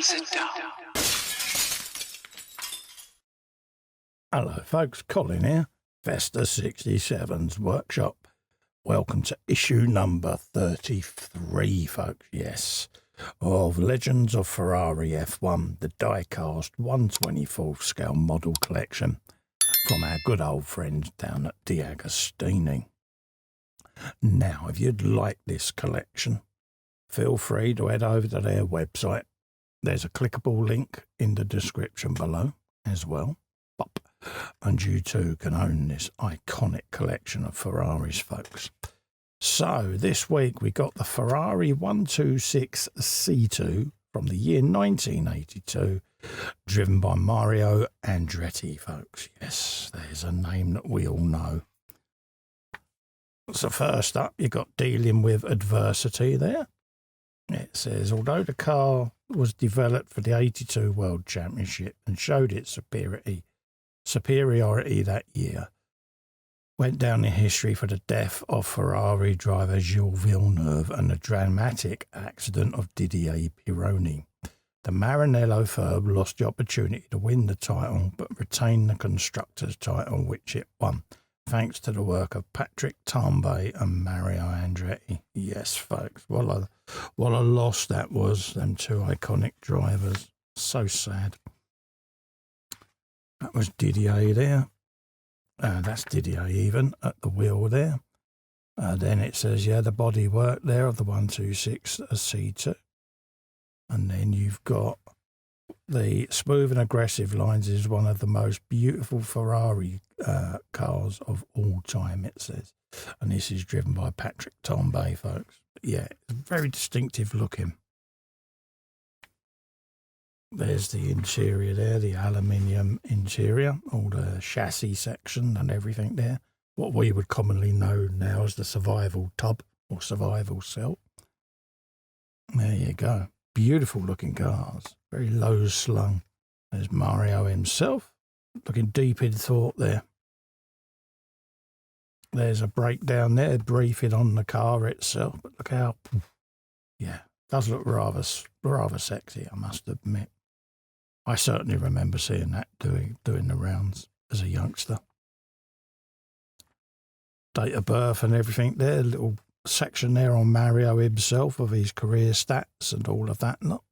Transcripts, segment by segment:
sit down. Hello folks, Colin here, Vesta 67's workshop. Welcome to issue number 33, folks, yes, of Legends of Ferrari F1, the die-cast 1/24 scale model collection from our good old friends down at DeAgostini. Now, if you'd like this collection, feel free to head over to their website. There's a clickable link in the description below as well. Pop. And you too can own this iconic collection of Ferraris, folks. So this week we got the Ferrari 126 C2 from the year 1982, driven by Mario Andretti, folks. Yes, there's a name that we all know. So first up, you got dealing with adversity there. It says, although the car was developed for the 82 World Championship and showed its superiority that year, went down in history for the death of Ferrari driver Gilles Villeneuve and the dramatic accident of Didier Pironi. The Maranello firm lost the opportunity to win the title but retained the constructors' title, which it won, thanks to the work of Patrick Tambay and Mario Andretti. Yes, folks, what a loss that was, them two iconic drivers. So sad. That was Didier there. That's Didier even at the wheel there. Then it says, yeah, the bodywork there of the 126 C2. And then you've got the smooth and aggressive lines is one of the most beautiful Ferrari cars of all time, it says. And this is driven by Patrick Tambay, folks. But yeah, it's very distinctive looking. There's the interior there, the aluminium interior, all the chassis section and everything there. What we would commonly know now as the survival tub or survival cell. There you go. Beautiful looking cars. Very low slung. There's Mario himself, looking deep in thought there. There's a breakdown there, briefing on the car itself. But look how, yeah, does look rather sexy, I must admit. I certainly remember seeing that doing the rounds as a youngster. Date of birth and everything there, a little section there on Mario himself of his career stats and all of that. Not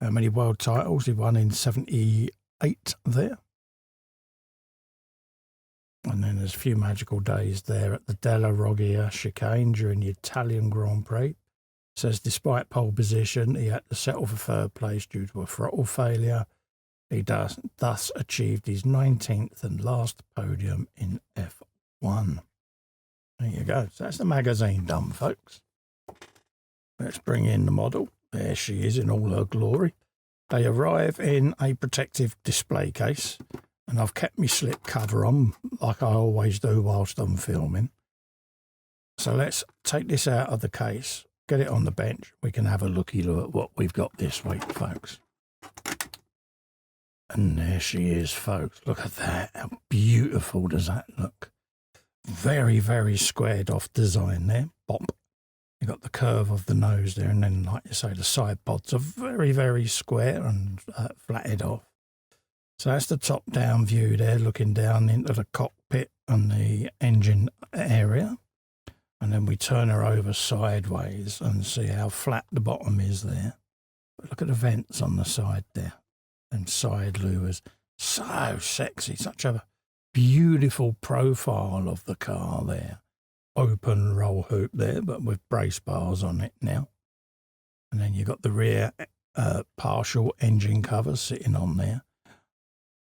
how many world titles he won in 78 there. And then there's a few magical days there at the Della Roggia chicane during the Italian Grand Prix. Says despite pole position, he had to settle for third place due to a throttle failure. He thus achieved his 19th and last podium in F1. There you go. So that's the magazine done, folks. Let's bring in the model. There she is in all her glory. They arrive in a protective display case, and I've kept my slip cover on like I always do whilst I'm filming. So let's take this out of the case. Get it on the bench. We can have a looky look at what we've got this week, folks. And there she is, folks. Look at that. How beautiful does that look? Very, very squared off design there. Bop. You got the curve of the nose there, and then, like you say, the side pods are very, very square and flatted off. So that's the top-down view there, looking down into the cockpit and the engine area. And then we turn her over sideways and see how flat the bottom is there. But look at the vents on the side there. And side louvers. So sexy. Such a beautiful profile of the car there. Open roll hoop there, but with brace bars on it now. And then you've got the rear partial engine cover sitting on there.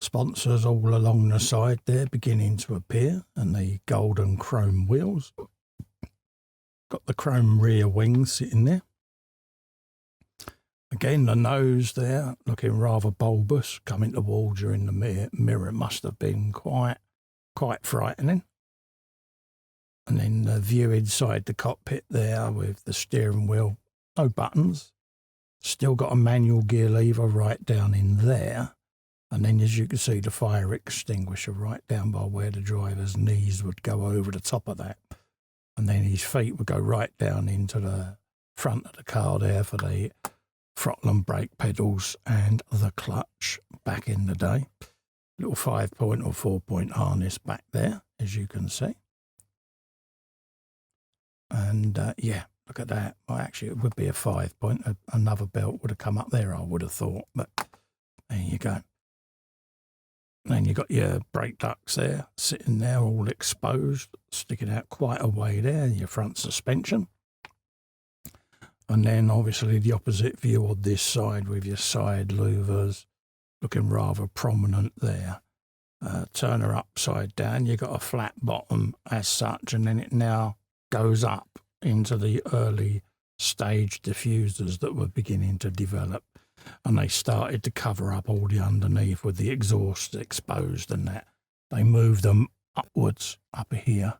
Sponsors all along the side there beginning to appear. And the golden chrome wheels. Got the chrome rear wings sitting there. Again, the nose there, looking rather bulbous, coming towards you in the mirror. Must have been quite frightening. And then the view inside the cockpit there with the steering wheel. No buttons. Still got a manual gear lever right down in there. And then, as you can see, the fire extinguisher right down by where the driver's knees would go over the top of that. And then his feet would go right down into the front of the car there for the throttle and brake pedals and the clutch back in the day. Little 5-point or 4-point harness back there, as you can see. And yeah, look at that. Well, actually, it would be a 5-point. Another belt would have come up there, I would have thought. But there you go. Then you've got your brake ducts there, sitting there all exposed, sticking out quite a way there, your front suspension. And then obviously the opposite view on this side with your side louvers looking rather prominent there. Turner upside down, you've got a flat bottom as such, and then it now goes up into the early stage diffusers that were beginning to develop. And they started to cover up all the underneath with the exhaust exposed and that. They moved them upwards up here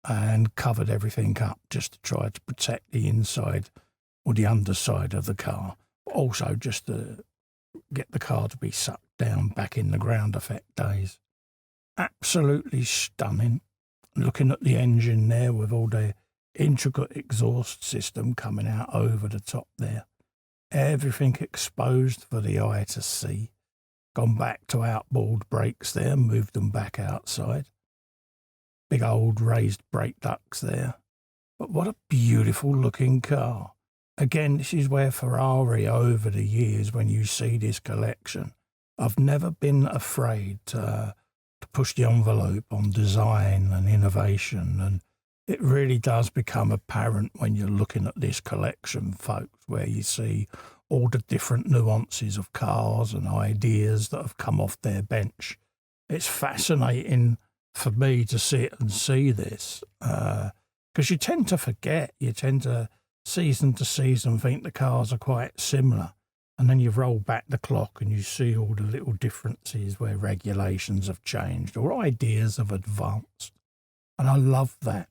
and covered everything up just to try to protect the inside or the underside of the car. Also just to get the car to be sucked down back in the ground effect days. Absolutely stunning. Looking at the engine there with all the intricate exhaust system coming out over the top there. Everything exposed for the eye to see. Gone back to outboard brakes there, moved them back outside. Big old raised brake ducts there. But what a beautiful looking car. Again, this is where Ferrari over the years, when you see this collection, I've never been afraid to push the envelope on design and innovation, and it really does become apparent when you're looking at this collection, folks, where you see all the different nuances of cars and ideas that have come off their bench. It's fascinating for me to sit and see this, because you tend to forget, you tend to season think the cars are quite similar. And then you roll back the clock and you see all the little differences where regulations have changed or ideas have advanced. And I love that.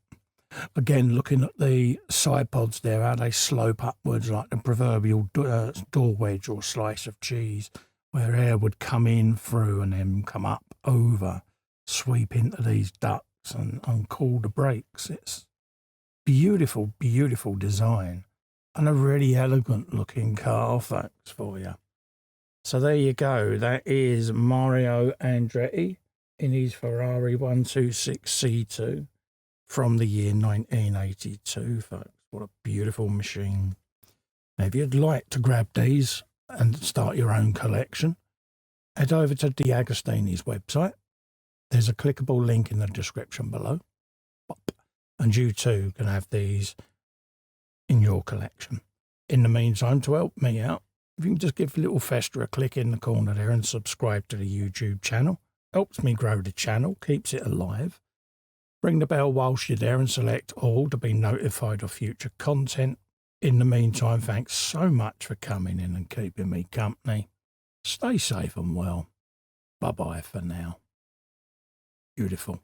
Again, looking at the side pods there, how they slope upwards like the proverbial door wedge or slice of cheese, where air would come in through and then come up over, sweep into these ducts and cool the brakes. It's beautiful, beautiful design and a really elegant looking car, folks, for you. So there you go. That is Mario Andretti in his Ferrari 126C2. From the year 1982, folks. What a beautiful machine. Now, if you'd like to grab these and start your own collection, head over to DeAgostini's website. There's a clickable link in the description below. And you too can have these in your collection. In the meantime, to help me out, if you can just give Little Fester a click in the corner there and subscribe to the YouTube channel. Helps me grow the channel, keeps it alive. Ring the bell whilst you're there and select all to be notified of future content. In the meantime, thanks so much for coming in and keeping me company. Stay safe and well. Bye-bye for now. Beautiful.